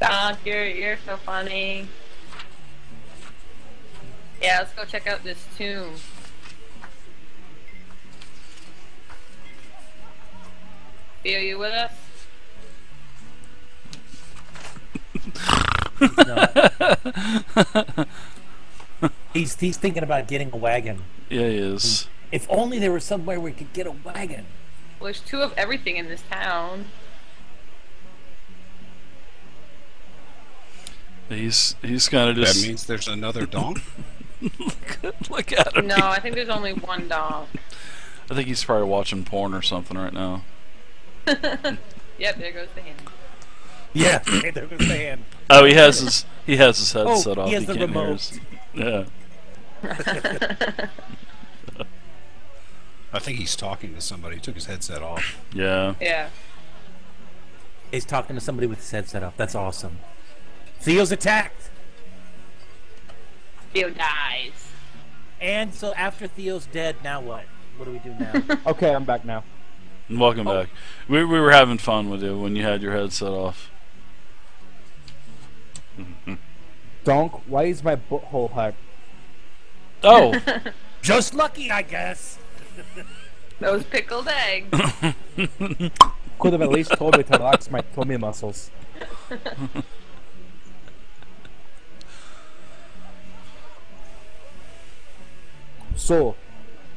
Donk, you're so funny. Yeah, let's go check out this tomb. Are you with us? No. He's thinking about getting a wagon. Yeah, he is. If only there was somewhere we could get a wagon. Well, there's 2 of everything in this town. He's kind of just. That means there's another donk. Look at him. No, I think there's only 1 donk. I think he's probably watching porn or something right now. Yep, there goes the hand. Yeah, hey, there goes the hand. Oh, he has his headset off. He has the can't hear remote. us. Yeah. I think he's talking to somebody. He took his headset off. Yeah. Yeah. He's talking to somebody with his headset off. That's awesome. Theo's attacked. Theo dies. And so after Theo's dead, now what? What do we do now? Okay, I'm back now. Welcome back. We were having fun with you when you had your headset off. Donk, why is my butthole hard? Oh. Just lucky, I guess. Those pickled eggs. Could have at least told me to relax my tummy muscles. So,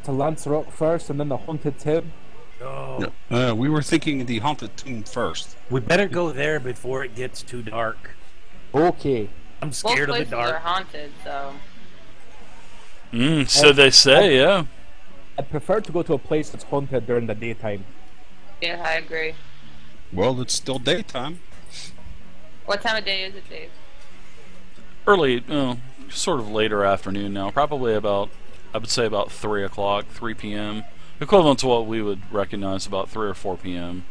to Lanzarote first and then the haunted tomb? No. We were thinking the haunted tomb first. We better go there before it gets too dark. Okay. I'm Both scared of the places are dark. haunted, so... So they say, yeah. I'd prefer to go to a place that's haunted during the daytime. Yeah, I agree. Well, it's still daytime. What time of day is it, Dave? Early, sort of later afternoon now. Probably about, I would say about 3 o'clock, 3 p.m. Equivalent to what we would recognize about 3 or 4 p.m.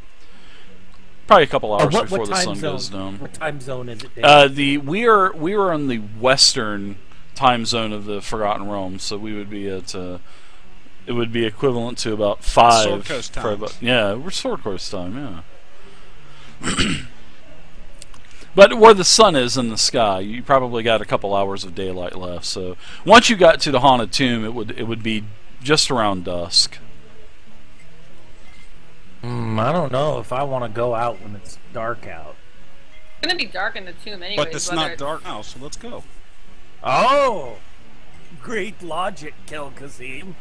Probably a couple hours before the sun goes down. What time zone is it, Dave? We are in the western time zone of the Forgotten Realms, so we would be at it would be equivalent to about 5. Sword Coast time. Yeah, we're Sword Coast time, yeah. But where the sun is in the sky, you probably got a couple hours of daylight left. So once you got to the haunted tomb, it would be just around dusk. I don't know if I want to go out when it's dark out. It's gonna be dark in the tomb anyways. But it's whether not dark now, so let's go. Oh! Great logic, Kel Kazim.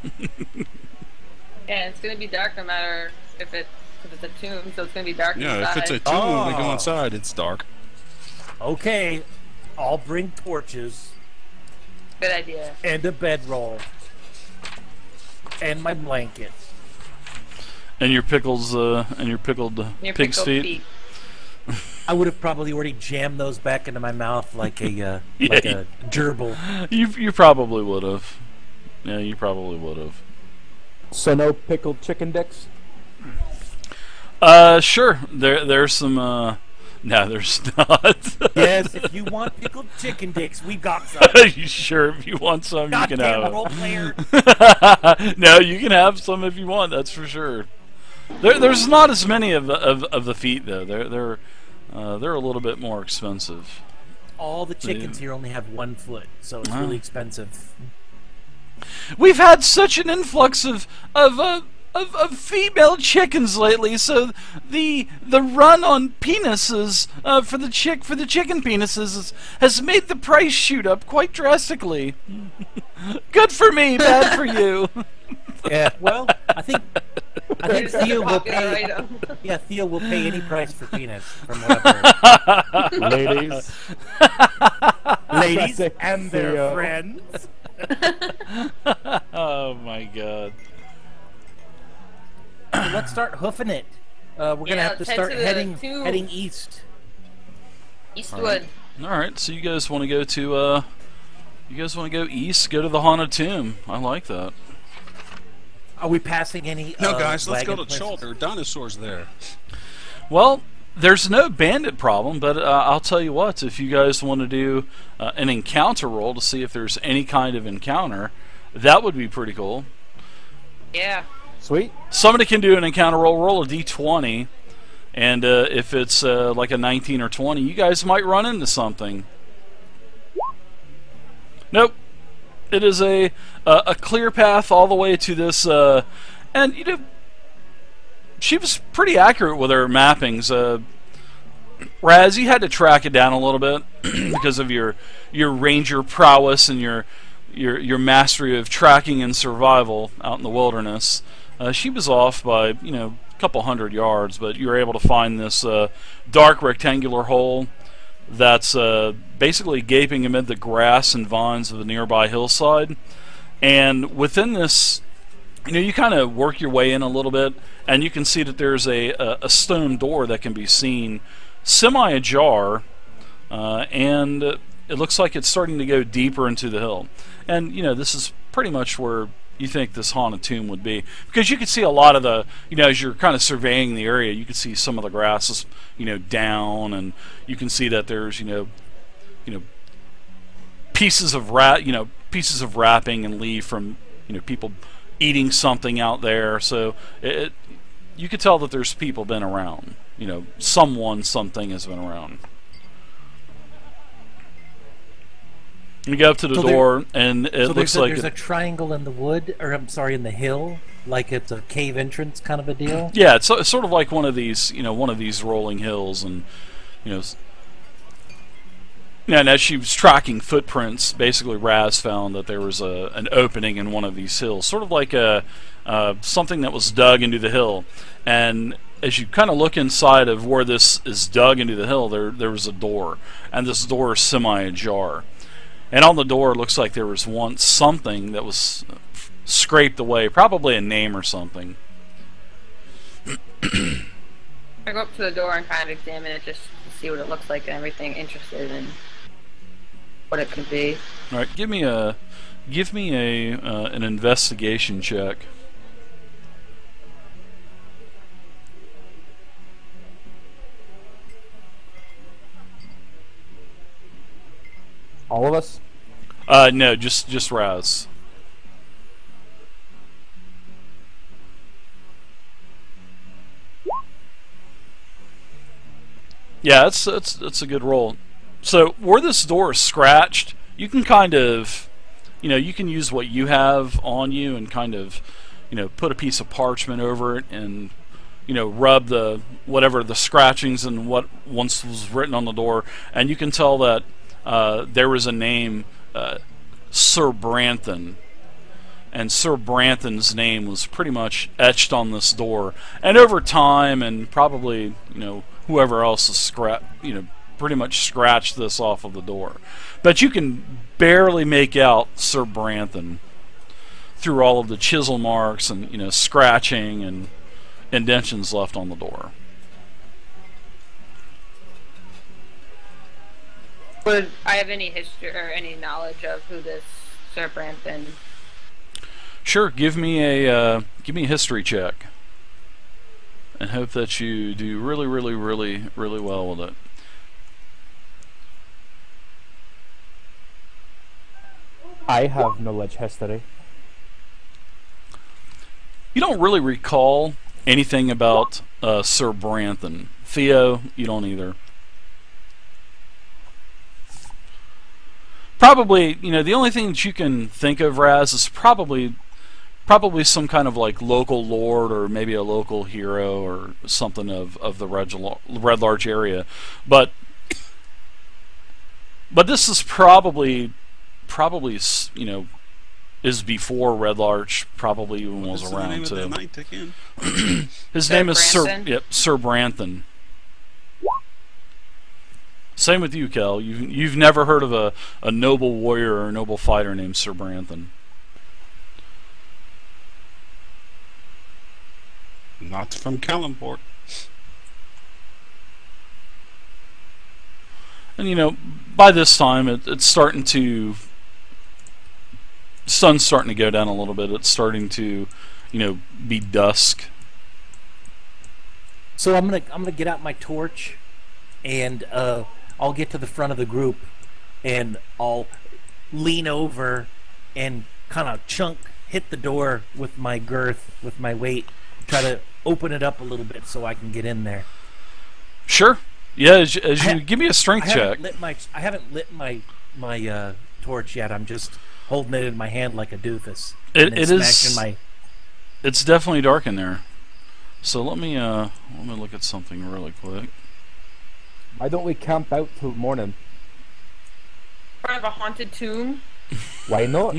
Yeah, it's gonna be dark no matter if it's a tomb, so it's gonna be dark Yeah, inside. if it's a tomb when we go Oh. inside, it's dark. Okay, I'll bring torches Good idea. and a bedroll and my blanket. And your pickles, and your pickled Your pig's pickled feet. I would have probably already jammed those back into my mouth like a Yeah, like a gerbil. You probably would have. Yeah, you probably would have. So no pickled chicken dicks? Sure. There's some. No, there's not. Yes, if you want pickled chicken dicks, we got some. You sure? If you want some, you can Goddamn have role player. it. No, you can have some if you want. That's for sure. There's not as many of the feet though. They're a little bit more expensive. All the chickens here only have 1 foot, so it's really expensive. We've had such an influx of female chickens lately, so the run on penises for the chicken penises has made the price shoot up quite drastically. Good for me, bad for you. Yeah, well, I think It's such a Theo will popular pay. item. Yeah, Theo will pay any price for penis, from what I've heard. Ladies. Ladies Classic and their Theo. friends. Oh my god. Let's start hoofing it. We're gonna Yeah, have to head start to the tomb. heading east. Eastwood. All right, so you guys want to go to east, go to the haunted tomb. I like that. Are we passing any? No, guys, let's go wagon to places? Chol. There are dinosaurs there. Well, there's no bandit problem, but I'll tell you what, if you guys want to do an encounter roll to see if there's any kind of encounter, that would be pretty cool. Yeah. Sweet. Somebody can do an encounter roll, roll a d20, And if it's like a 19 or 20, you guys might run into something. Nope. It is a clear path all the way to this, and you know, she was pretty accurate with her mappings. Raz, you had to track it down a little bit because of your ranger prowess and your mastery of tracking and survival out in the wilderness. She was off by, you know, a couple 100 yards, but you were able to find this dark rectangular hole that's basically gaping amid the grass and vines of the nearby hillside. And within this, you know, you kind of work your way in a little bit, and you can see that there's a stone door that can be seen semi-ajar, and it looks like it's starting to go deeper into the hill. And, you know, this is pretty much where you think this haunted tomb would be, because you can see a lot of the, you know, as you're kind of surveying the area, you can see some of the grasses, you know, down, and you can see that there's, you know, pieces of wrapping and leaf from, you know, people eating something out there. So you could tell that there's people been around. You know, something has been around. You go up to the door, and it looks like there's a triangle in the wood, or I'm sorry, in the hill, like it's a cave entrance kind of a deal. Yeah, it's sort of like one of these, you know, one of these rolling hills, and you know, yeah. And as she was tracking footprints, basically Raz found that there was an opening in one of these hills, sort of like something that was dug into the hill. And as you kind of look inside of where this is dug into the hill, there was a door, and this door is semi-ajar. And on the door, it looks like there was once something that was scraped away, probably a name or something. I go up to the door and kind of examine it just to see what it looks like and everything, interested in what it could be. All right, give me an investigation check. All of us? No, just Raz. Yeah, that's a good roll. So where this door is scratched, you can kind of, you know, you can use what you have on you and kind of, you know, put a piece of parchment over it and, you know, rub the whatever the scratchings and what once was written on the door, and you can tell that there was a name, Sir Branthan, and Sir Branthan's name was pretty much etched on this door. And over time, and probably, you know, whoever else has pretty much scratched this off of the door, but you can barely make out Sir Branthan through all of the chisel marks and, you know, scratching and indentions left on the door. Would I have any history or any knowledge of who this Sir Branthan? Sure, give me a history check, and hope that you do really well with it. I have knowledge history. You don't really recall anything about Sir Branthan. Theo, you don't either. Probably, you know, the only thing that you can think of, Raz, is probably some kind of like local lord or maybe a local hero or something of the Red Larch area. But this is probably, you know, is before Red Larch probably even was around too. His name is Sir Branthan. Same with you, Kel. You've never heard of a noble warrior or a noble fighter named Sir Branthan. Not from Kellenport. And you know, by this time it's starting to, sun's starting to go down a little bit. It's starting to, you know, be dusk. So I'm gonna get out my torch, and I'll get to the front of the group, and I'll lean over and kind of hit the door with my girth, with my weight, try to open it up a little bit so I can get in there. Sure. Yeah, as you give me a strength check. I haven't lit my torch yet. I'm just holding it in my hand like a doofus. It is. It's definitely dark in there. So let me look at something really quick. Why don't we camp out till morning? In front of a haunted tomb. Why not?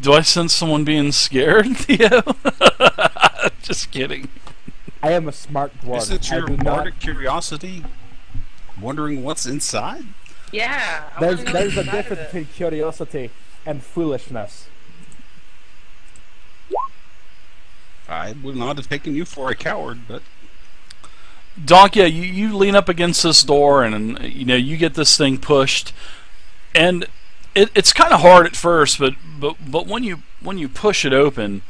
Do I sense someone being scared, Theo? Just kidding. I am a smart dwarf. Is it your I do bardic curiosity? Wondering what's inside? Yeah. There's a difference between curiosity and foolishness. I would not have taken you for a coward, but Donk, yeah, you lean up against this door, and you get this thing pushed, and it's kind of hard at first, but when you push it open,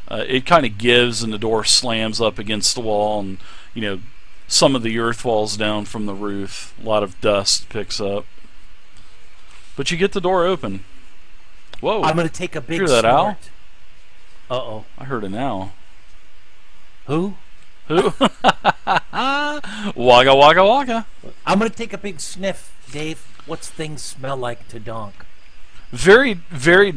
it kind of gives, and the door slams up against the wall, and some of the earth falls down from the roof. A lot of dust picks up, but you get the door open. Whoa! I'm gonna take a big Hear that owl? snort. Uh-oh. I heard an owl. Who? Waka waka waka. I'm gonna take a big sniff, Dave. What's things smell like to Donk? Very, very,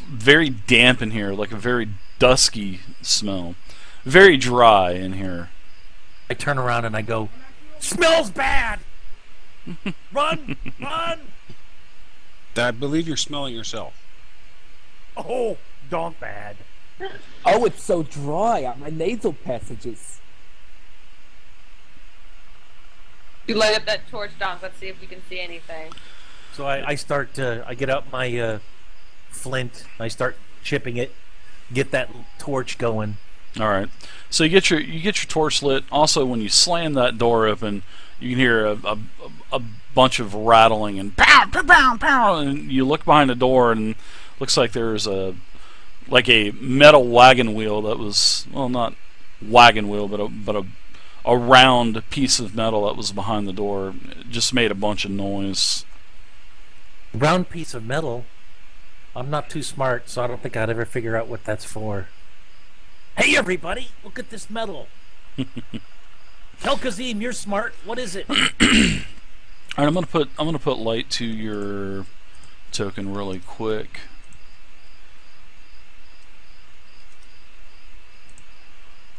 very damp in here, like a very dusky smell. Very dry in here. I turn around and I go, smells bad! Run! Run! I believe you're smelling yourself. Oh, Donk bad. Oh, it's so dry at my nasal passages. You light up that torch, Donk. Let's see if we can see anything. So I start, I get out my flint, I start chipping it, get that torch going. All right. So you get your torch lit. Also, when you slam that door open, you can hear a bunch of rattling and pow pow pow pow. And you look behind the door, and looks like there's a metal wagon wheel that was, well, not wagon wheel, but a round piece of metal that was behind the door. It just made a bunch of noise. Round piece of metal? I'm not too smart, so I don't think I'd ever figure out what that's for. Hey everybody, look at this metal. Tell Kazim you're smart. What is it? Alright, I'm gonna put light to your token really quick.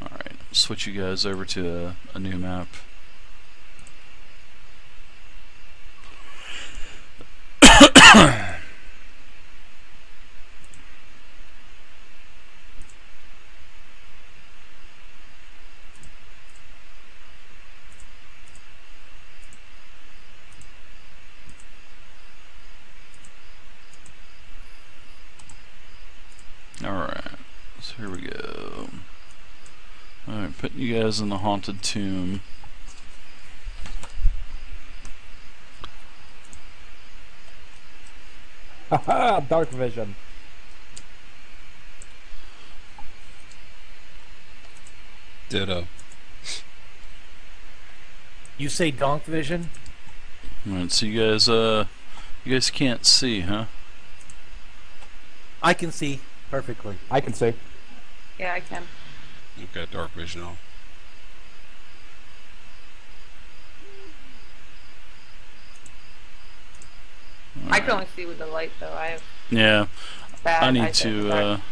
Alright, switch you guys over to a new map. Alright, so here we go. Alright, putting you guys in the haunted tomb. Haha, dark vision. Ditto. You say donk vision? Alright, so you guys can't see, huh? I can see perfectly. I can see. Yeah, I can. Okay, dark vision on. I can only see with the light, though. I have Yeah. bad I need eyesight in the dark. to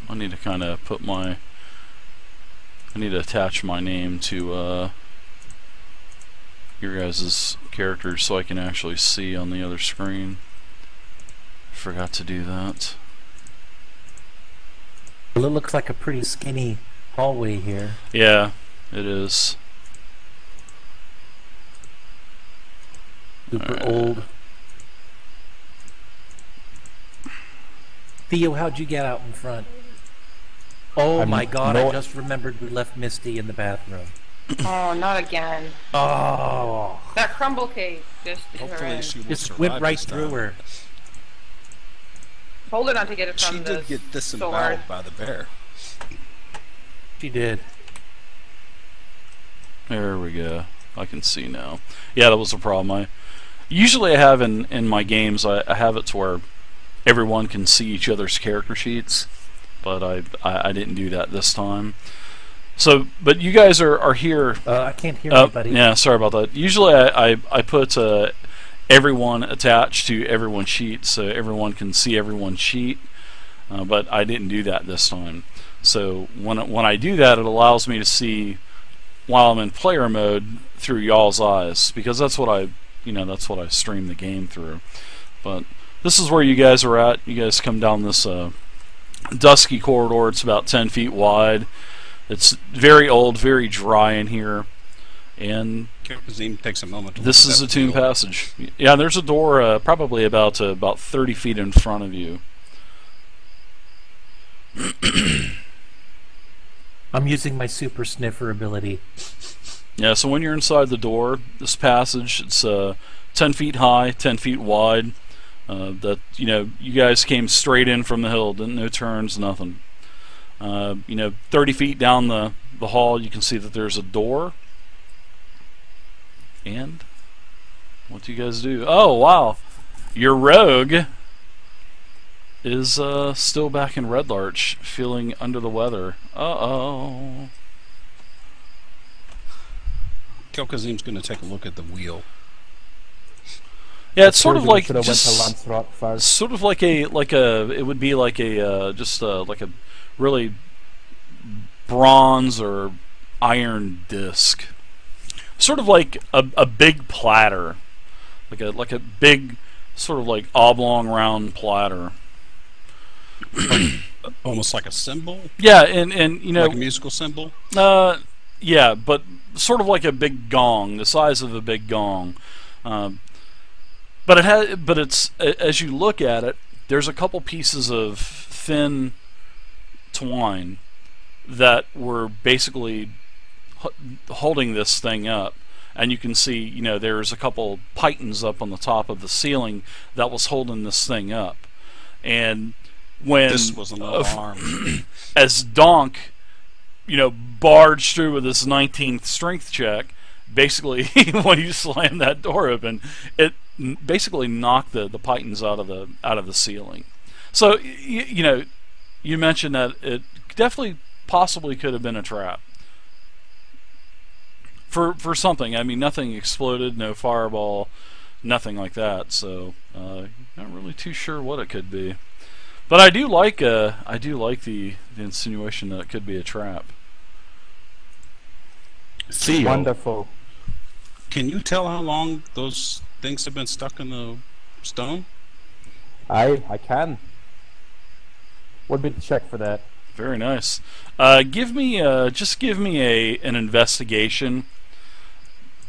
I need to kind of put my I need to attach my name to your guys' characters so I can actually see on the other screen. Forgot to do that. Well, it looks like a pretty skinny hallway here. Yeah, it is. Super Alright. old. Theo, how'd you get out in front? Oh I'm my god, no- I just remembered we left Misty in the bathroom. Oh, not again. Oh, That crumble cake just did her Hopefully in. she will just survive went right this through time. her. Told her not to get it from She the did get sword. disemboweled by the bear. She did. There we go. I can see now. Yeah, that was a problem. Usually I have in my games, I have it to where everyone can see each other's character sheets, but I didn't do that this time. So, but you guys are here. I can't hear anybody. Yeah, sorry about that. Usually I put everyone attached to everyone's sheet so everyone can see everyone's sheet, but I didn't do that this time. So when I do that, it allows me to see while I'm in player mode through y'all's eyes, because that's what I stream the game through. But this is where you guys are at. You guys come down this dusky corridor. It's about 10 feet wide. It's very old, very dry in here, and takes a moment. This is a tomb passage. Yeah, there's a door probably about 30 feet in front of you. I'm using my super sniffer ability. Yeah, so when you're inside the door, this passage, it's 10 feet high, 10 feet wide. You guys came straight in from the hill, no turns, nothing. 30 feet down the hall, you can see that there's a door. And what do you guys do? Oh, wow. Your rogue is still back in Red Larch, feeling under the weather. Uh-oh. Kelkazim's going to take a look at the wheel. Yeah, it's sort of like went to just Lanzarote first. sort of like a it would be like a like a really bronze or iron disc, sort of like a big platter, like a big sort of like oblong round platter. Almost like a cymbal. Yeah, and like a musical cymbal. Yeah, but sort of like a big gong, the size of a big gong. But it's as you look at it, there's a couple pieces of thin twine that were basically holding this thing up, and you can see, there's a couple pythons up on the top of the ceiling that was holding this thing up. And when this was an alarm, as Donk, barged through with his 19th strength check, basically when you slam that door open, it basically knocked the pythons out of the ceiling. So you mentioned that it definitely possibly could have been a trap for something. I mean, nothing exploded, no fireball, nothing like that. So not really too sure what it could be. But I do like the insinuation that it could be a trap. Theo, Wonderful. can you tell how long those things have been stuck in the stone? I can. Would be to check for that. Very nice. Give me an investigation,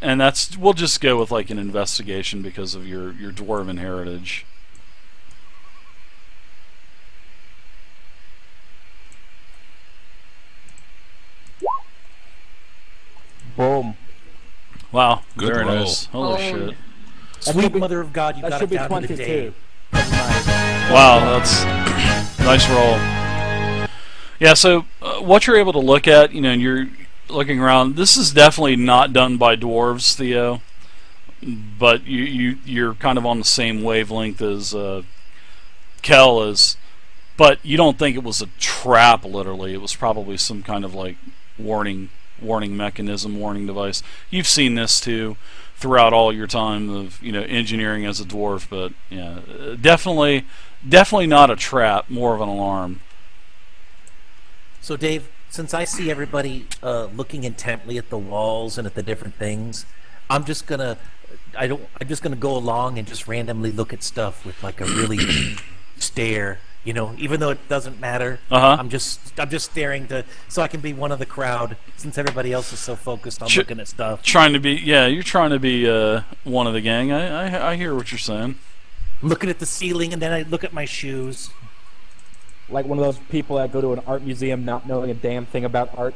and we'll just go with like an investigation because of your dwarven heritage. Boom. Wow, Good very roll. nice. Holy shit! Sweet mother of God, you That got should it be down to the 22. day. That's nice. Wow, that's nice roll. Yeah, so what you're able to look at, and you're looking around. This is definitely not done by dwarves, Theo, but you're kind of on the same wavelength as Kel is. But you don't think it was a trap. Literally, it was probably some kind of like warning mechanism, warning device. You've seen this too throughout all your time of engineering as a dwarf, but yeah, definitely not a trap, more of an alarm. So Dave, since I see everybody looking intently at the walls and at the different things, I'm just gonna go along and just randomly look at stuff with like a really stare. Even though it doesn't matter, I'm just staring so I can be one of the crowd, since everybody else is so focused on looking at stuff. You're trying to be one of the gang. I hear what you're saying. Looking at the ceiling, and then I look at my shoes. Like one of those people that go to an art museum not knowing a damn thing about art.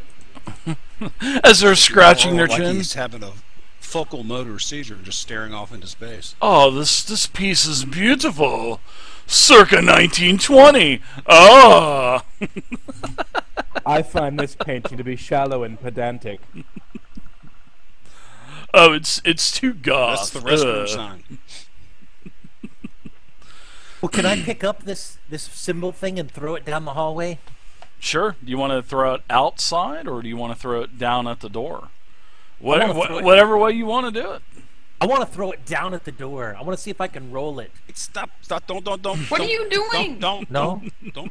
As they're scratching their like chin. He's having a focal motor seizure, just staring off into space. Oh, this piece is beautiful. Circa 1920. Ah. I find this painting to be shallow and pedantic. Oh, it's too goth. That's the restroom sign. Well, can I pick up this symbol thing and throw it down the hallway? Sure. Do you want to throw it outside, or do you want to throw it down at the door? throw it- Whatever way you want to do it. I want to throw it down at the door. I want to see if I can roll it. Stop! Don't! What are you doing? No? No! No!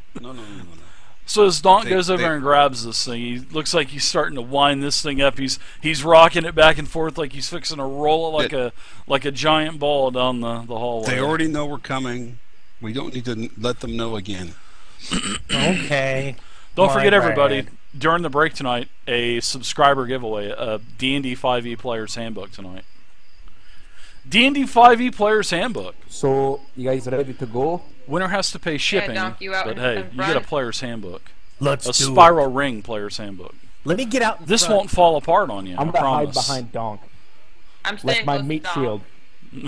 So as Donk They- goes over they- and grabs this thing, he looks like he's starting to wind this thing up. He's rocking it back and forth like he's fixing to roll it like a giant ball down the hallway. They already know we're coming. We don't need to let them know again. Okay. Don't My forget, everybody, bad. during the break tonight, a subscriber giveaway, a D&D 5e Player's Handbook tonight. D&D 5e Player's Handbook. So, you guys are ready to go? Winner has to pay shipping, Donk, you out but in hey, front. you get a Player's Handbook. Let's A do Spiral Ring Player's Handbook. it. Let me get out in This front. won't fall apart on you, I'm I gonna hide promise. behind Donk I'm with staying my close to meat Donk. shield.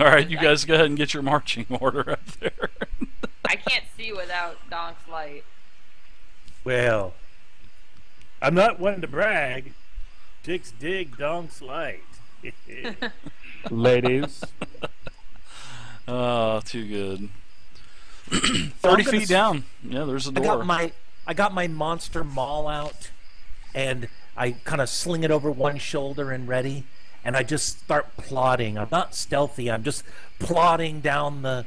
All right, you guys go ahead and get your marching order up there. I can't see without Donk's light. Well, I'm not one to brag. Chicks dig Donk's light. Ladies. Oh, too good. So 30 I'm gonna feet down. Yeah, there's a I door. got my monster maul out, and I kind of sling it over one shoulder and ready, and I just start plodding. I'm not stealthy. I'm just plodding down the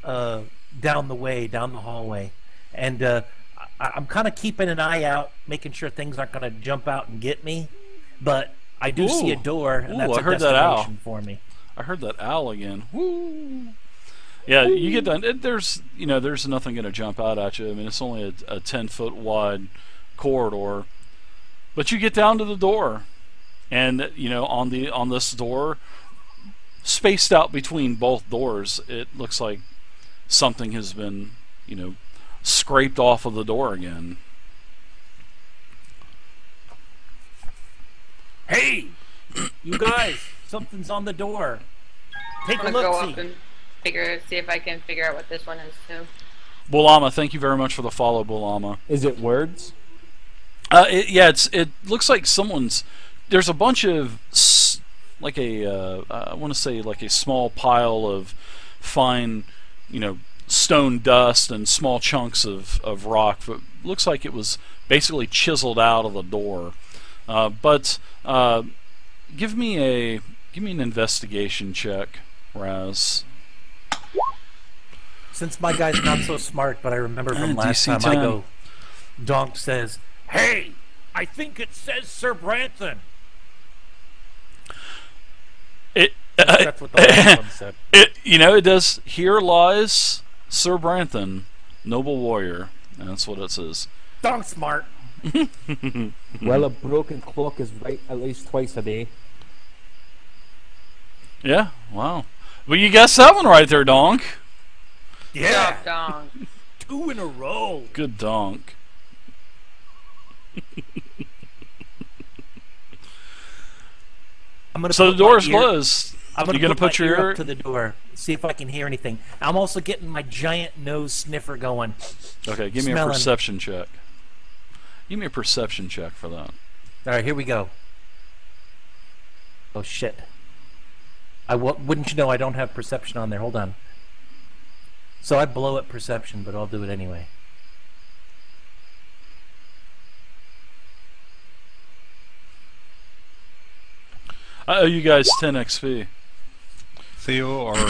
way, down the hallway, and I'm kind of keeping an eye out, making sure things aren't going to jump out and get me. But I do see a Ooh. door, and Ooh, that's I a heard that owl. destination for me. I heard that owl again. Woo! Yeah, you get done. There's nothing going to jump out at you. I mean, it's only a 10-foot wide corridor, but you get down to the door, and on this door, spaced out between both doors, it looks like something has been scraped off of the door again. Hey, you guys! Something's on the door. Take I'm a gonna go look. up and see if I can figure out what this one is too. Bulama, thank you very much for the follow, Bulama. Is it words? It looks like someone's. There's a bunch of I want to say like a small pile of fine, stone dust and small chunks of rock. But looks like it was basically chiseled out of the door. But give me an investigation check, Raz. Since my guy's not so smart, but I remember from last DC time, I 10. go, Donk says, "Hey, I think it says Sir Branson." That's what the last one said. It does. Here lies Sir Branson, noble warrior. That's what it says. Donk smart. Well, a broken clock is right at least twice a day. Yeah. Wow. Well, you guessed that one right there, Donk. Yeah, Good job, Donk. 2 in a row. Good donk. I'm gonna So put the door my is ear- closed. I'm gonna You gonna put my your ear ear up to the door, see if I can hear anything. I'm also getting my giant nose sniffer going. Okay, give me a Smelling. perception check. Give me a perception check for that. All right, here we go. Oh shit! Wouldn't you know I don't have perception on there? Hold on. So I blow at perception, but I'll do it anyway. I owe you guys 10 XP. Theo, are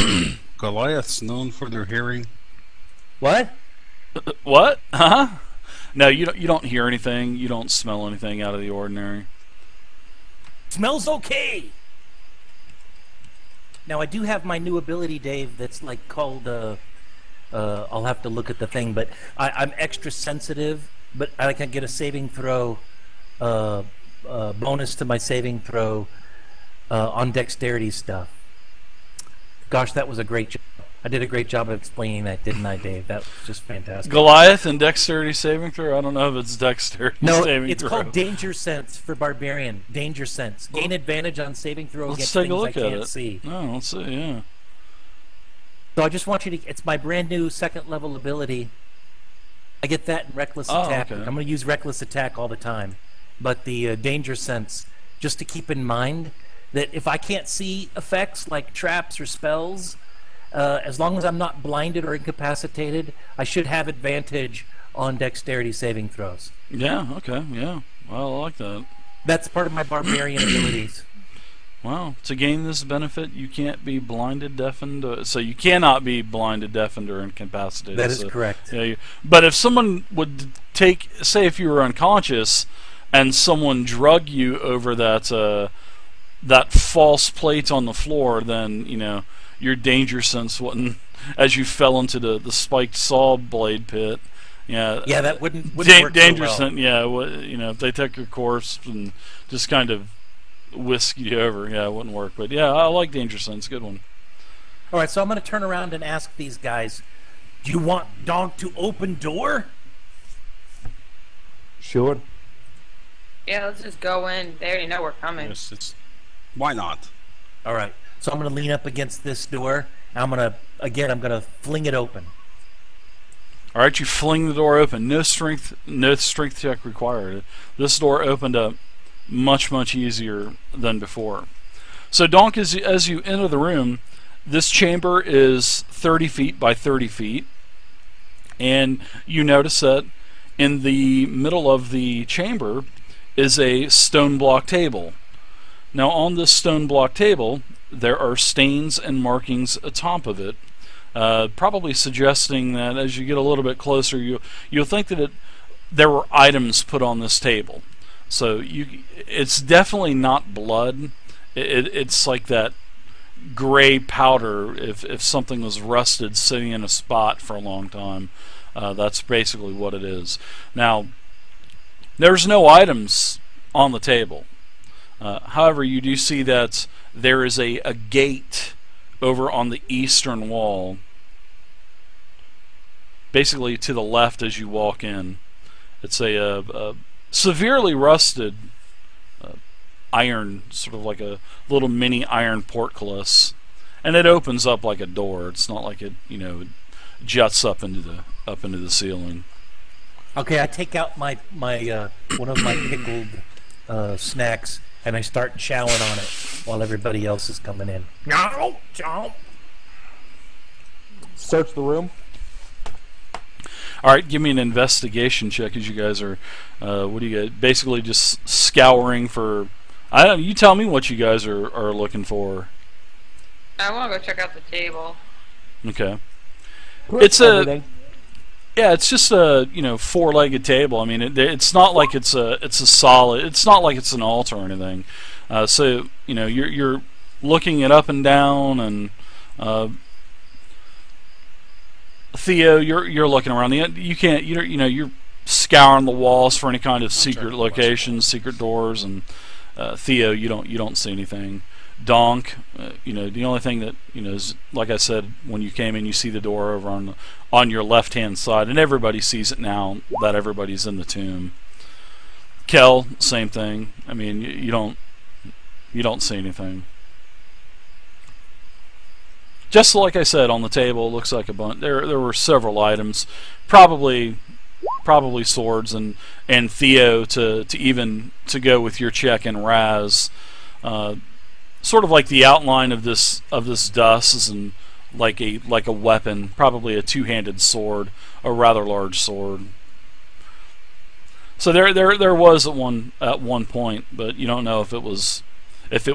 Goliaths known for their hearing? What? What? Huh? No, you don't hear anything. You don't smell anything out of the ordinary. Smells okay. Now I do have my new ability, Dave. That's like called. I'll have to look at the thing, but I'm extra sensitive. But I can get a saving throw, bonus to my saving throw on dexterity stuff. Gosh, that was a great job. I did a great job of explaining that, didn't I, Dave? That was just fantastic. Goliath and dexterity saving throw? I don't know if it's dexterity No, saving it's throw. called Danger Sense for Barbarian. Danger Sense. Gain advantage on saving throw Let's against take a things I look at can't it. see. Oh, let's see, yeah. So I just want you to. It's my brand new 2nd level ability. I get that in Reckless Oh, Attack. okay. I'm going to use Reckless Attack all the time. But the Danger Sense, just to keep in mind that if I can't see effects like traps or spells, as long as I'm not blinded or incapacitated, I should have advantage on dexterity saving throws. Yeah. Okay. Yeah. Well, I like that. That's part of my barbarian abilities. Well, to gain this benefit, you can't be blinded, deafened. So you cannot be blinded, deafened, or incapacitated. That is so, correct. Yeah, but if someone would take, say, if you were unconscious, and someone drug you over that that false plate on the floor, then your danger sense wouldn't, as you fell into the spiked saw blade pit. Yeah. Yeah, that wouldn't work danger so well. sense. Yeah. If they took your corpse and just kind of whisk you over, yeah, it wouldn't work. But yeah, I like danger sense. Good one. All right, so I'm going to turn around and ask these guys, do you want Donk to open door? Sure. Yeah, let's just go in. They already know we're coming. Yes, why not? All right, so I'm going to lean up against this door. And I'm going to fling it open. All right, you fling the door open. No strength check required. This door opened up much easier than before. So Donk, as you enter the room, this chamber is 30 feet by 30 feet, and you notice that in the middle of the chamber is a stone block table. Now on this stone block table there are stains and markings atop of it, probably suggesting that as you get a little bit closer you'll think that there were items put on this table. So it's definitely not blood. It's like that gray powder if something was rusted sitting in a spot for a long time. That's basically what it is. Now, there's no items on the table. However, you do see that there is a gate over on the eastern wall, basically to the left as you walk in. It's a severely rusted iron, sort of like a little mini iron portcullis, and it opens up like a door. It's not like it juts up into the ceiling. Okay, I take out my one of my pickled snacks and I start chowing on it while everybody else is coming in. No, chow. Search the room. All right, give me an investigation check as you guys are. What do you guys basically just scouring for? I don't. You tell me what you guys are looking for. I want to go check out the table. Okay. It's everything. Yeah, it's just a four-legged table. I mean, it's not like it's a solid. It's not like it's an altar or anything. So you're looking it up and down, and Theo, you're looking around. You can't. You're scouring the walls for any kind of secret locations, secret doors, and Theo, you don't see anything. Donk, the only thing that is, like I said, when you came in, you see the door over on your left-hand side, and everybody sees it now that everybody's in the tomb. Kel, same thing. I mean, you don't see anything. Just like I said, on the table, looks like a bunch. There were several items, probably swords, and Theo to go with your check and Raz. Sort of like the outline of this dust and like a weapon, probably a two-handed sword, a rather large sword. So there was at one point, but you don't know if it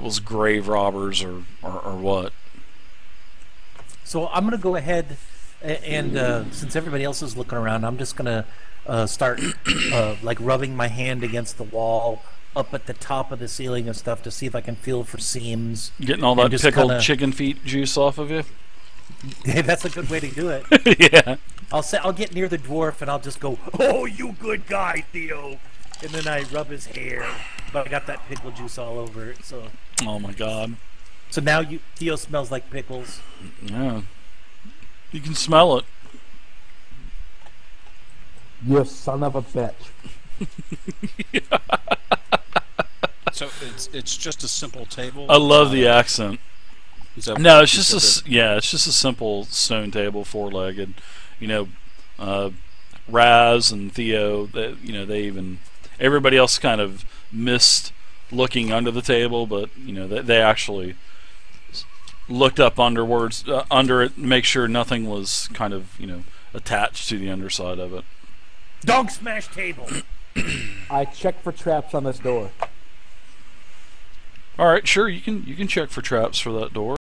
was grave robbers or what. So I'm gonna go ahead and since everybody else is looking around, I'm just gonna start like rubbing my hand against the wall up at the top of the ceiling and stuff to see if I can feel for seams. Getting all that pickled chicken feet juice off of you. Hey, that's a good way to do it. Yeah. I'll get near the dwarf and I'll just go, "Oh, you good guy, Theo," and then I rub his hair. But I got that pickle juice all over it, so. Oh my God. So now Theo smells like pickles. Yeah. You can smell it. You son of a bitch. Yeah. So it's just a simple table. I love the accent. No, it's just it's just a simple stone table, four-legged. Raz and Theo, everybody else kind of missed looking under the table, but they actually looked up under it to make sure nothing was kind of attached to the underside of it. Dog smash table. I check for traps on this door. All right, sure. You can check for traps for that door.